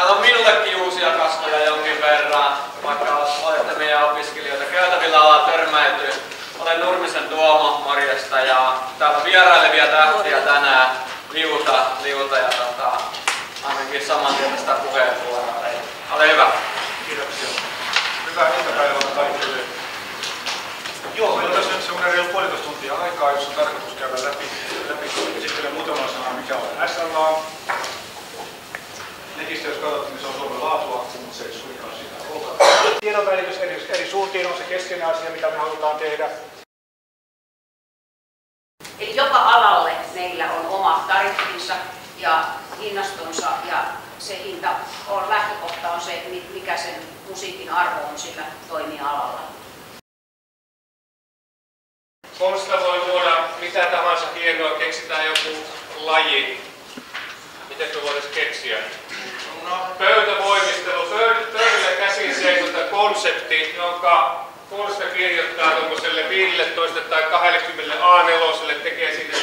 Täällä on minullekin uusia kasvoja jonkin verran, vaikka olette meidän opiskelijoita käytävillä ollaan törmäyty. Olen Nurmisen Tuomo, morjesta, ja täällä on vierailevia tähtiä tänään, Liuta ja ainakin saman tien sitä puheenvuoroa. Ole hyvä. Kiitoksia. Hyvää iltapäivää kaikille. Joo, meillä on tässä nyt semmoinen reilu puolitoista tuntia aikaa, jossa on tarkoitus käydä läpi esittelen muutaman sanan, mikä on SLA. Netistä jos katsotte, niin se on Suomen laatuakku, mutta se ei suinkaan sitä ole. Tiedonvälitys eri suuntiin on se keskeinen asia, mitä me halutaan tehdä. Eli joka alalle meillä on oma tariffinsa ja hinnastonsa, ja se hinta on, lähtökohta on se, mikä sen musiikin arvo on sillä toimialalla. Konsta voi luoda mitä tahansa hienoa, keksitään joku laji. Miten me voitaisiin keksiä? No, pöytävoimistelu, pöydällä käsin seisota konsepti, jonka Konsta kirjoittaa tuollaiselle 15 tai 20 A4, tekee siitä